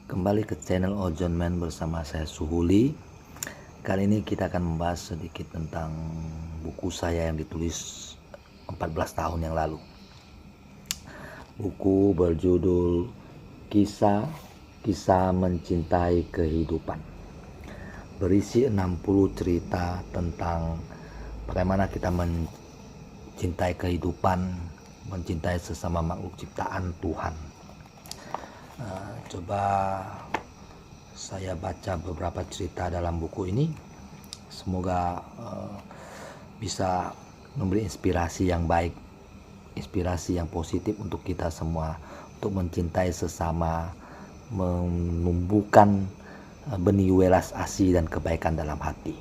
Kembali ke channel Ojon Man bersama saya Suhuli. Kali ini kita akan membahas sedikit tentang buku saya yang ditulis 14 tahun yang lalu. Buku berjudul Kisah Mencintai Kehidupan. Berisi 60 cerita tentang bagaimana kita mencintai kehidupan, mencintai sesama makhluk ciptaan Tuhan. Coba saya baca beberapa cerita dalam buku ini. Semoga bisa memberi inspirasi yang baik, inspirasi yang positif untuk kita semua, untuk mencintai sesama, menumbuhkan benih welas asih dan kebaikan dalam hati.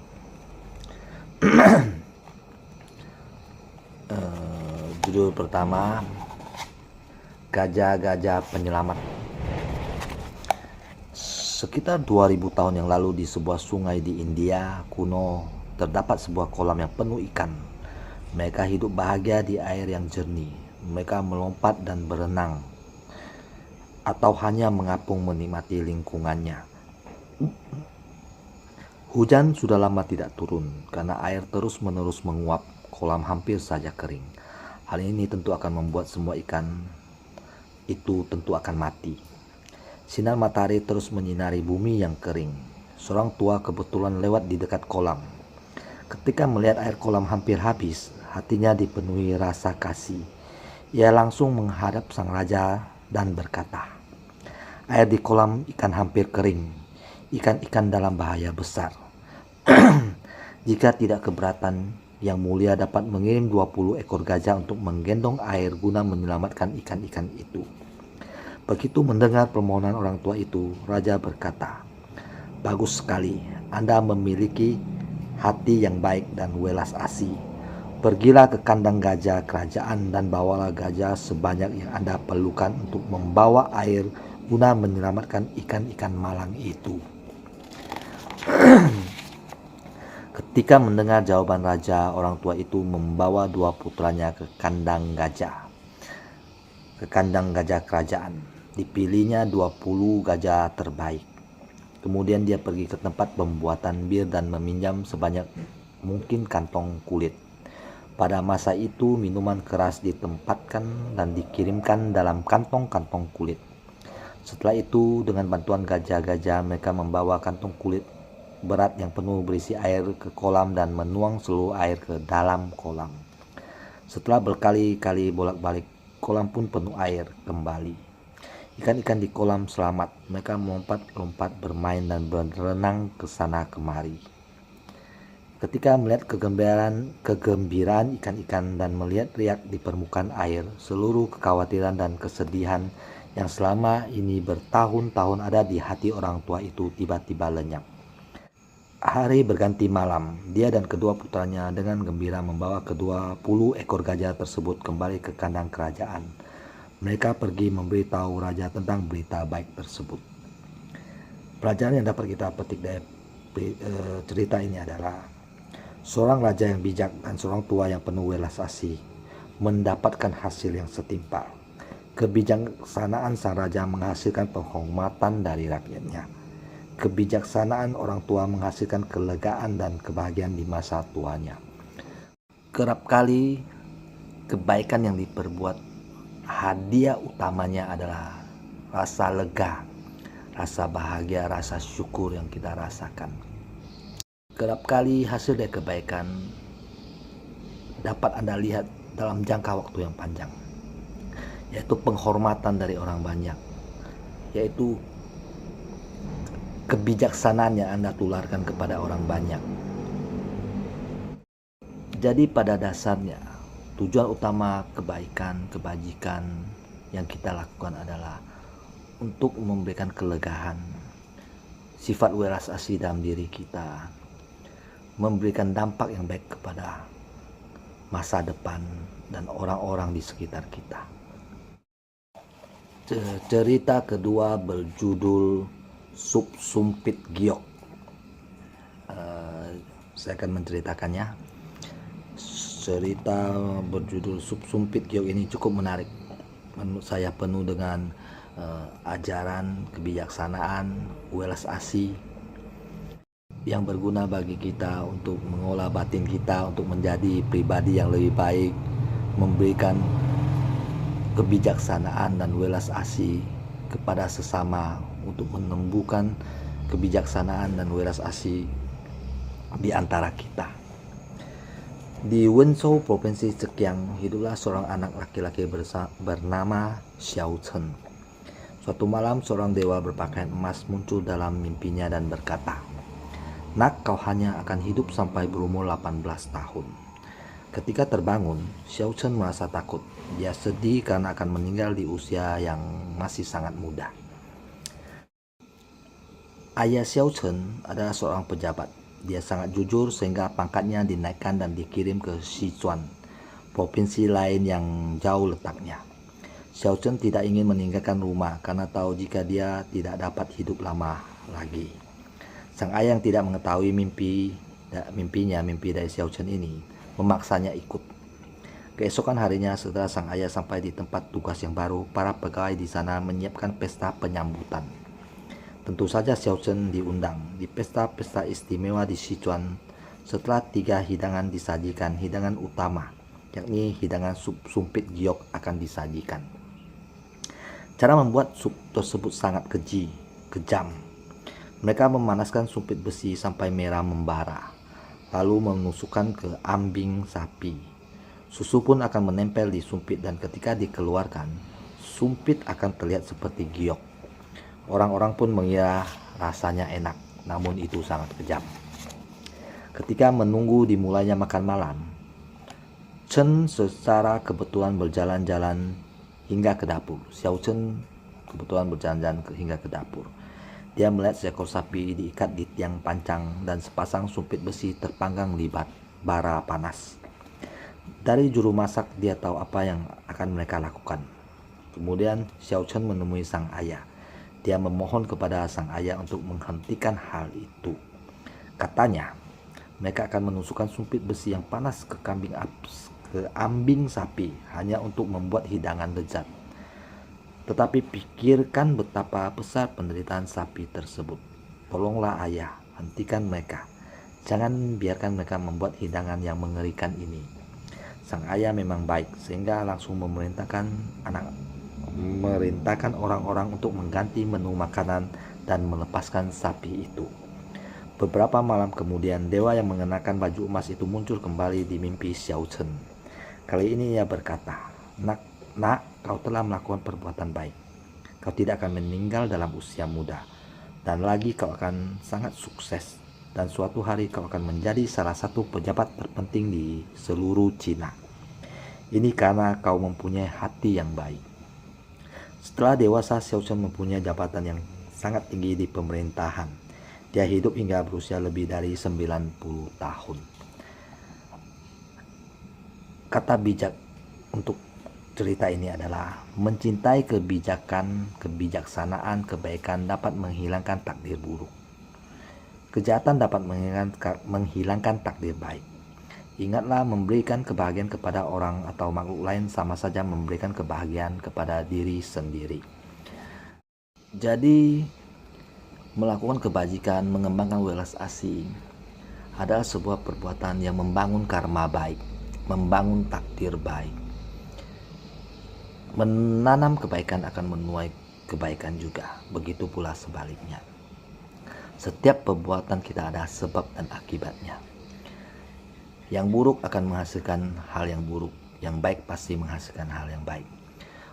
Judul pertama, Gajah-Gajah Penyelamat. Sekitar 2000 tahun yang lalu di sebuah sungai di India kuno terdapat sebuah kolam yang penuh ikan. Mereka hidup bahagia di air yang jernih. Mereka melompat dan berenang atau hanya mengapung menikmati lingkungannya. Hujan sudah lama tidak turun karena air terus-menerus menguap. Kolam hampir saja kering. Hal ini tentu akan membuat semua ikan itu tentu akan mati. Sinar matahari terus menyinari bumi yang kering. Seorang tua kebetulan lewat di dekat kolam. Ketika melihat air kolam hampir habis, hatinya dipenuhi rasa kasih. Ia langsung menghadap sang raja dan berkata, "Air di kolam ikan hampir kering. Ikan-ikan dalam bahaya besar. Jika tidak keberatan, Yang Mulia dapat mengirim 20 ekor gajah untuk menggendong air guna menyelamatkan ikan-ikan itu." Begitu mendengar permohonan orang tua itu, raja berkata, "Bagus sekali, Anda memiliki hati yang baik dan welas asih. Pergilah ke kandang gajah kerajaan dan bawalah gajah sebanyak yang Anda perlukan untuk membawa air guna menyelamatkan ikan-ikan malang itu." Ketika mendengar jawaban raja, orang tua itu membawa 2 putranya ke kandang gajah kerajaan. Dipilihnya 20 gajah terbaik. Kemudian dia pergi ke tempat pembuatan bir dan meminjam sebanyak mungkin kantong kulit. Pada masa itu minuman keras ditempatkan dan dikirimkan dalam kantong-kantong kulit. Setelah itu dengan bantuan gajah-gajah mereka membawa kantong kulit berat yang penuh berisi air ke kolam dan menuang seluruh air ke dalam kolam. Setelah berkali-kali bolak-balik, kolam pun penuh air kembali. Ikan-ikan di kolam selamat. Mereka melompat-lompat, bermain dan berenang ke sana kemari. Ketika melihat kegembiraan ikan-ikan dan melihat riak di permukaan air, seluruh kekhawatiran dan kesedihan yang selama ini bertahun-tahun ada di hati orang tua itu tiba-tiba lenyap. Hari berganti malam, dia dan kedua putranya dengan gembira membawa ke-20 ekor gajah tersebut kembali ke kandang kerajaan. Mereka pergi memberitahu raja tentang berita baik tersebut. Pelajaran yang dapat kita petik dari cerita ini adalah seorang raja yang bijak dan seorang tua yang penuh welas asih mendapatkan hasil yang setimpal. Kebijaksanaan sang raja menghasilkan penghormatan dari rakyatnya. Kebijaksanaan orang tua menghasilkan kelegaan dan kebahagiaan di masa tuanya. Kerap kali kebaikan yang diperbuat, hadiah utamanya adalah rasa lega, rasa bahagia, rasa syukur yang kita rasakan. Kerap kali hasil dari kebaikan dapat Anda lihat dalam jangka waktu yang panjang, yaitu penghormatan dari orang banyak, yaitu kebijaksanaan yang Anda tularkan kepada orang banyak. Jadi pada dasarnya tujuan utama kebaikan, kebajikan yang kita lakukan adalah untuk memberikan kelegaan, sifat welas asih dalam diri kita, memberikan dampak yang baik kepada masa depan dan orang-orang di sekitar kita. Cerita kedua berjudul Sup Sumpit Giok. Saya akan menceritakannya. Cerita berjudul Sup Sumpit Giok ini cukup menarik. Menurut saya penuh dengan ajaran kebijaksanaan, welas asih yang berguna bagi kita untuk mengolah batin kita untuk menjadi pribadi yang lebih baik, memberikan kebijaksanaan dan welas asih kepada sesama untuk menumbuhkan kebijaksanaan dan welas asih di antara kita. Di Wenzhou, Provinsi Zhejiang, hiduplah seorang anak laki-laki bernama Xiao Chen. Suatu malam, seorang dewa berpakaian emas muncul dalam mimpinya dan berkata, "Nak, kau hanya akan hidup sampai berumur 18 tahun. Ketika terbangun, Xiao Chen merasa takut. Dia sedih karena akan meninggal di usia yang masih sangat muda. Ayah Xiao Chen adalah seorang pejabat. Dia sangat jujur sehingga pangkatnya dinaikkan dan dikirim ke Sichuan, provinsi lain yang jauh letaknya. Xiao Chen tidak ingin meninggalkan rumah karena tahu jika dia tidak dapat hidup lama lagi. Sang ayah yang tidak mengetahui mimpi dari Xiao Chen ini memaksanya ikut. Keesokan harinya setelah sang ayah sampai di tempat tugas yang baru, para pegawai di sana menyiapkan pesta penyambutan. Tentu saja Xiao Chen diundang. Di pesta-pesta istimewa di Sichuan, setelah 3 hidangan disajikan, hidangan utama, yakni hidangan sup sumpit giok akan disajikan. Cara membuat sup tersebut sangat kejam. Mereka memanaskan sumpit besi sampai merah membara, lalu menusukkan ke ambing sapi. Susu pun akan menempel di sumpit dan ketika dikeluarkan, sumpit akan terlihat seperti giok. Orang-orang pun mengira rasanya enak, namun itu sangat kejam. Ketika menunggu dimulainya makan malam, Chen secara kebetulan berjalan-jalan hingga ke dapur. Xiao Chen kebetulan berjalan-jalan hingga ke dapur. Dia melihat seekor sapi diikat di tiang pancang dan sepasang sumpit besi terpanggang di bara panas. Dari juru masak dia tahu apa yang akan mereka lakukan. Kemudian Xiao Chen menemui sang ayah. Dia memohon kepada sang ayah untuk menghentikan hal itu. Katanya, mereka akan menusukkan sumpit besi yang panas ke ambing sapi hanya untuk membuat hidangan lezat. Tetapi pikirkan betapa besar penderitaan sapi tersebut. Tolonglah ayah, hentikan mereka. Jangan biarkan mereka membuat hidangan yang mengerikan ini. Sang ayah memang baik sehingga langsung memerintahkan orang-orang untuk mengganti menu makanan dan melepaskan sapi itu. Beberapa malam kemudian, dewa yang mengenakan baju emas itu muncul kembali di mimpi Xiao Chen. Kali ini ia berkata, Nak, kau telah melakukan perbuatan baik. Kau tidak akan meninggal dalam usia muda. Dan lagi kau akan sangat sukses. Dan suatu hari kau akan menjadi salah satu pejabat terpenting di seluruh Cina. Ini karena kau mempunyai hati yang baik. Setelah dewasa, Xiao Chen mempunyai jabatan yang sangat tinggi di pemerintahan. Dia hidup hingga berusia lebih dari 90 tahun. Kata bijak untuk cerita ini adalah mencintai kebijaksanaan, kebaikan dapat menghilangkan takdir buruk. Kejahatan dapat menghilangkan takdir baik. Ingatlah, memberikan kebahagiaan kepada orang atau makhluk lain sama saja memberikan kebahagiaan kepada diri sendiri. Jadi, melakukan kebajikan, mengembangkan welas asih adalah sebuah perbuatan yang membangun karma baik, membangun takdir baik. Menanam kebaikan akan menuai kebaikan juga, begitu pula sebaliknya. Setiap perbuatan kita ada sebab dan akibatnya. Yang buruk akan menghasilkan hal yang buruk, yang baik pasti menghasilkan hal yang baik.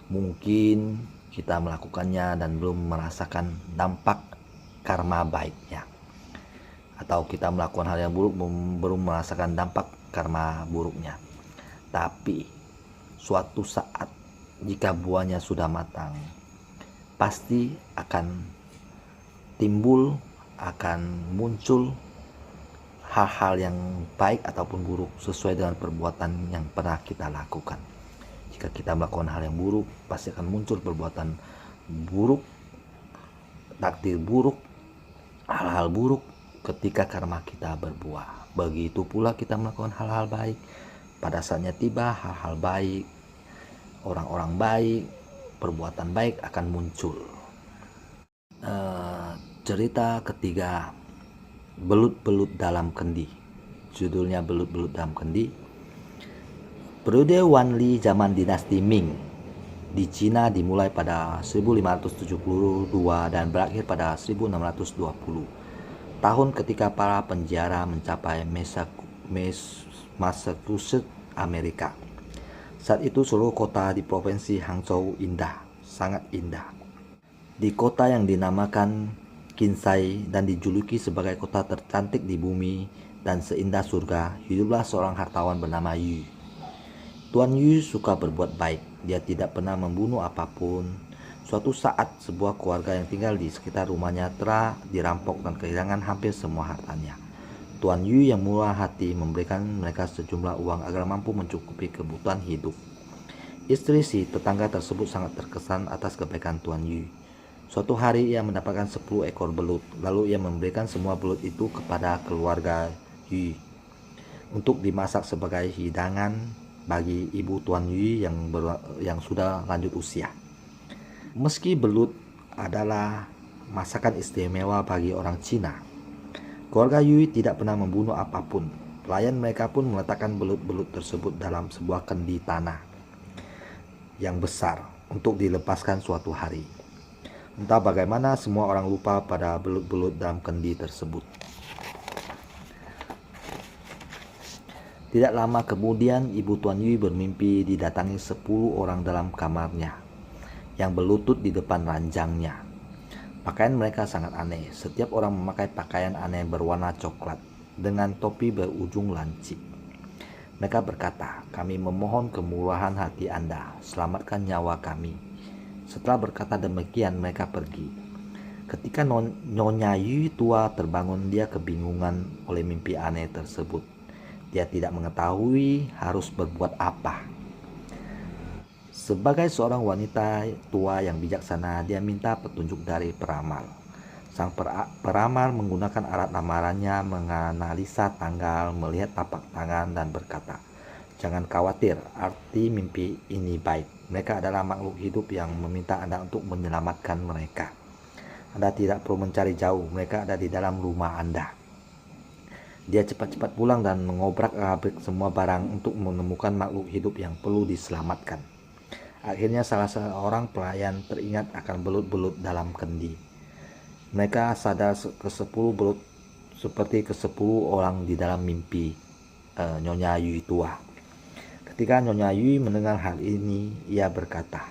Mungkin kita melakukannya dan belum merasakan dampak karma baiknya, atau kita melakukan hal yang buruk belum merasakan dampak karma buruknya. Tapi suatu saat jika buahnya sudah matang, pasti akan timbul, akan muncul hal-hal yang baik ataupun buruk sesuai dengan perbuatan yang pernah kita lakukan. Jika kita melakukan hal yang buruk, pasti akan muncul perbuatan buruk, takdir buruk, hal-hal buruk ketika karma kita berbuah. Begitu pula kita melakukan hal-hal baik, pada saatnya tiba hal-hal baik, orang-orang baik, perbuatan baik akan muncul. Cerita ketiga, belut-belut dalam kendi. Judulnya belut-belut dalam kendi. Periode Wanli zaman dinasti Ming di Cina dimulai pada 1572 dan berakhir pada 1620. Tahun ketika para penjara mencapai Massachusetts, Amerika. Saat itu seluruh kota di provinsi Hangzhou indah, sangat indah. Di kota yang dinamakan Kinsai dan dijuluki sebagai kota tercantik di bumi dan seindah surga, hiduplah seorang hartawan bernama Yu. Tuan Yu suka berbuat baik. Dia tidak pernah membunuh apapun. Suatu saat, sebuah keluarga yang tinggal di sekitar rumahnya telah dirampok dan kehilangan hampir semua hartanya. Tuan Yu yang murah hati memberikan mereka sejumlah uang agar mampu mencukupi kebutuhan hidup. Istri si tetangga tersebut sangat terkesan atas kebaikan Tuan Yu. Suatu hari ia mendapatkan 10 ekor belut, lalu ia memberikan semua belut itu kepada keluarga Yu untuk dimasak sebagai hidangan bagi ibu Tuan Yu yang sudah lanjut usia. Meski belut adalah masakan istimewa bagi orang Cina, keluarga Yu tidak pernah membunuh apapun. Pelayan mereka pun meletakkan belut-belut tersebut dalam sebuah kendi tanah yang besar untuk dilepaskan suatu hari. Entah bagaimana semua orang lupa pada belut-belut dalam kendi tersebut. Tidak lama kemudian ibu Tuan Yu bermimpi didatangi 10 orang dalam kamarnya yang berlutut di depan ranjangnya. Pakaian mereka sangat aneh. Setiap orang memakai pakaian aneh berwarna coklat dengan topi berujung lancip. Mereka berkata, "Kami memohon kemurahan hati Anda, selamatkan nyawa kami." Setelah berkata demikian, mereka pergi. Ketika Nyonya Yu tua terbangun, dia kebingungan oleh mimpi aneh tersebut. Dia tidak mengetahui harus berbuat apa. Sebagai seorang wanita tua yang bijaksana, dia minta petunjuk dari peramal. Sang peramal menggunakan alat lamarannya, menganalisa tanggal, melihat tapak tangan dan berkata, "Jangan khawatir, arti mimpi ini baik. Mereka adalah makhluk hidup yang meminta Anda untuk menyelamatkan mereka. Anda tidak perlu mencari jauh, mereka ada di dalam rumah Anda." Dia cepat-cepat pulang dan mengobrak-abrik semua barang untuk menemukan makhluk hidup yang perlu diselamatkan. Akhirnya salah seorang pelayan teringat akan belut-belut dalam kendi. Mereka sadar ke-10 belut seperti ke-10 orang di dalam mimpi Nyonya Yu tua. Ketika Nyonya Yu mendengar hal ini, ia berkata,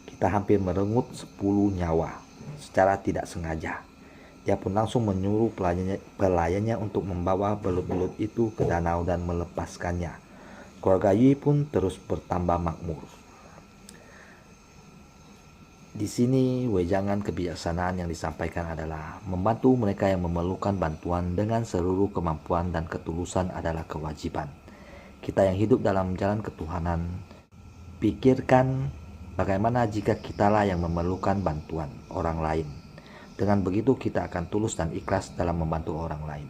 "Kita hampir merenggut 10 nyawa secara tidak sengaja." Dia pun langsung menyuruh pelayannya untuk membawa belut-belut itu ke danau dan melepaskannya. Keluarga Yu pun terus bertambah makmur. Di sini wejangan kebijaksanaan yang disampaikan adalah membantu mereka yang memerlukan bantuan dengan seluruh kemampuan dan ketulusan adalah kewajiban. Kita yang hidup dalam jalan ketuhanan, pikirkan bagaimana jika kitalah yang memerlukan bantuan orang lain. Dengan begitu kita akan tulus dan ikhlas dalam membantu orang lain.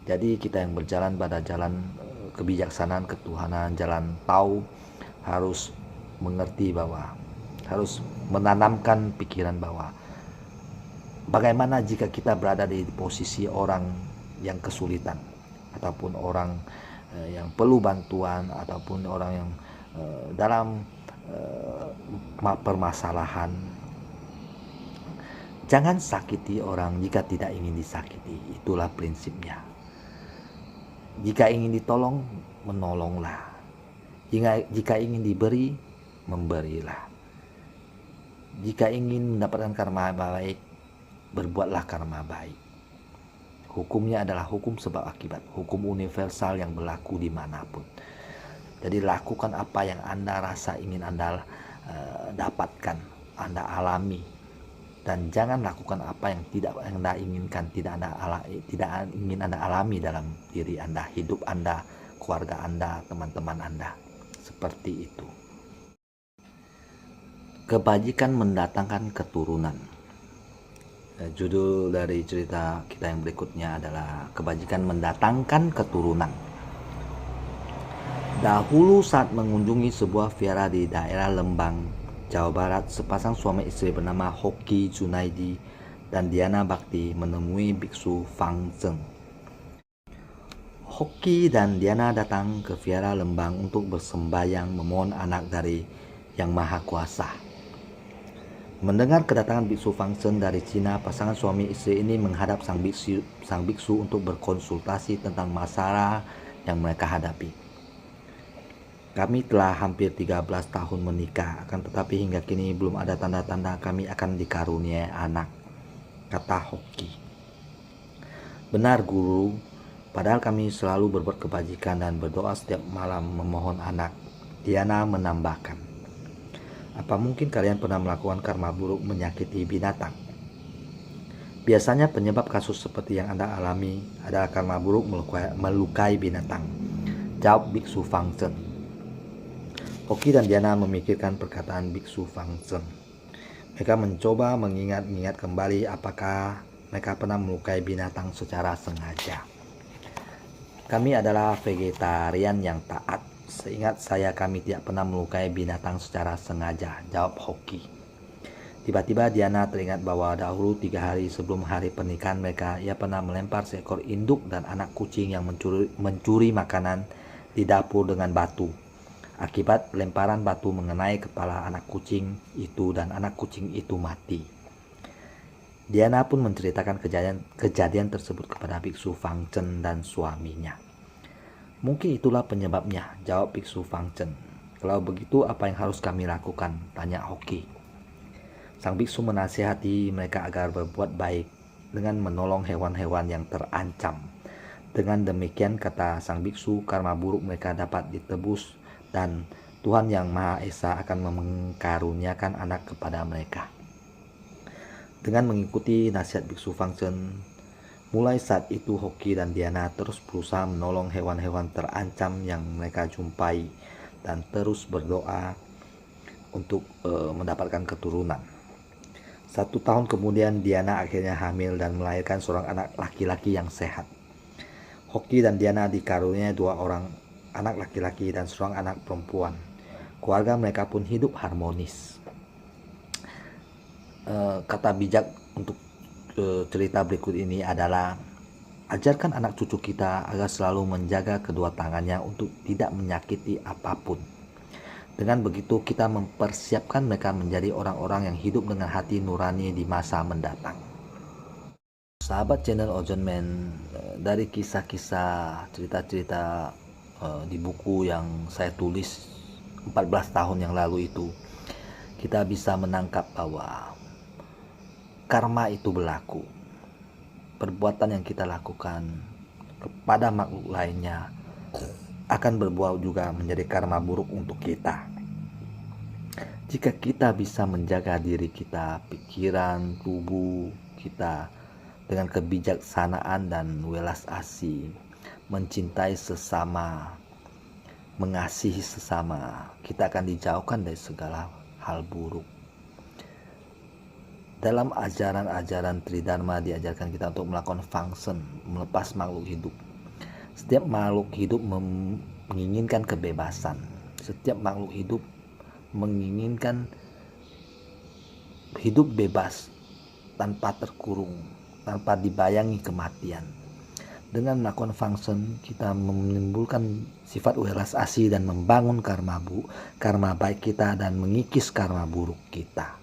Jadi kita yang berjalan pada jalan kebijaksanaan ketuhanan, jalan tau, harus mengerti bahwa harus menanamkan pikiran bahwa bagaimana jika kita berada di posisi orang yang kesulitan ataupun orang yang perlu bantuan ataupun orang yang dalam permasalahan. Jangan sakiti orang jika tidak ingin disakiti. Itulah prinsipnya. Jika ingin ditolong, menolonglah. Jika ingin diberi, memberilah. Jika ingin mendapatkan karma baik, berbuatlah karma baik. Hukumnya adalah hukum sebab akibat, hukum universal yang berlaku dimanapun. Jadi lakukan apa yang Anda rasa ingin Anda dapatkan, Anda alami. Dan jangan lakukan apa yang tidak Anda inginkan, tidak ingin Anda alami dalam diri Anda, hidup Anda, keluarga Anda, teman-teman Anda. Seperti itu. Kebajikan mendatangkan keturunan. Judul dari cerita kita yang berikutnya adalah Kebajikan mendatangkan keturunan. Dahulu saat mengunjungi sebuah vihara di daerah Lembang, Jawa Barat, sepasang suami istri bernama Hoki Junaidi dan Diana Bakti menemui biksu Fang Zeng. Hoki dan Diana datang ke Vihara Lembang untuk bersembayang memohon anak dari Yang Maha Kuasa. Mendengar kedatangan biksu Fang Zeng dari Cina, pasangan suami istri ini menghadap sang biksu untuk berkonsultasi tentang masalah yang mereka hadapi. Kami telah hampir 13 tahun menikah, akan tetapi hingga kini belum ada tanda-tanda kami akan dikaruniai anak, kata Hoki. Benar guru, padahal kami selalu berbuat kebajikan dan berdoa setiap malam memohon anak, Diana menambahkan. Apa mungkin kalian pernah melakukan karma buruk menyakiti binatang? Biasanya penyebab kasus seperti yang Anda alami adalah karma buruk melukai binatang, jawab biksu Fang Zeng. Hoki dan Diana memikirkan perkataan biksu Fang Zeng. Mereka mencoba mengingat-ingat kembali apakah mereka pernah melukai binatang secara sengaja. Kami adalah vegetarian yang taat. Seingat saya kami tidak pernah melukai binatang secara sengaja, jawab Hoki. Tiba-tiba Diana teringat bahwa dahulu 3 hari sebelum hari pernikahan mereka, ia pernah melempar seekor induk dan anak kucing yang mencuri makanan di dapur dengan batu. Akibat lemparan batu mengenai kepala anak kucing itu dan anak kucing itu mati. Diana pun menceritakan kejadian tersebut kepada biksu Fang Zeng dan suaminya. Mungkin itulah penyebabnya, jawab biksu Fang Zeng. Kalau begitu apa yang harus kami lakukan? Tanya Hoki. Sang biksu menasihati mereka agar berbuat baik dengan menolong hewan-hewan yang terancam. Dengan demikian, kata sang biksu, karma buruk mereka dapat ditebus dan Tuhan Yang Maha Esa akan mengkaruniakan anak kepada mereka. Dengan mengikuti nasihat biksu Fang Zeng, mulai saat itu Hoki dan Diana terus berusaha menolong hewan-hewan terancam yang mereka jumpai dan terus berdoa untuk mendapatkan keturunan. 1 tahun kemudian Diana akhirnya hamil dan melahirkan seorang anak laki-laki yang sehat. Hoki dan Diana dikaruniai 2 orang anak laki-laki dan seorang anak perempuan. Keluarga mereka pun hidup harmonis. Kata bijak untuk cerita berikut ini adalah ajarkan anak cucu kita agar selalu menjaga kedua tangannya untuk tidak menyakiti apapun. Dengan begitu kita mempersiapkan mereka menjadi orang-orang yang hidup dengan hati nurani di masa mendatang. Sahabat channel Ojon Man, dari kisah-kisah cerita-cerita di buku yang saya tulis 14 tahun yang lalu itu, kita bisa menangkap bahwa karma itu berlaku. Perbuatan yang kita lakukan kepada makhluk lainnya akan berbuah juga menjadi karma buruk untuk kita. Jika kita bisa menjaga diri kita, pikiran, tubuh kita dengan kebijaksanaan dan welas asih, mencintai sesama, mengasihi sesama, kita akan dijauhkan dari segala hal buruk. Dalam ajaran-ajaran Tridharma diajarkan kita untuk melakukan fungsi, melepas makhluk hidup. Setiap makhluk hidup menginginkan kebebasan. Setiap makhluk hidup menginginkan hidup bebas, tanpa terkurung, tanpa dibayangi kematian. Dengan melakukan fungsi, kita menimbulkan sifat welas asih dan membangun karma baik kita dan mengikis karma buruk kita.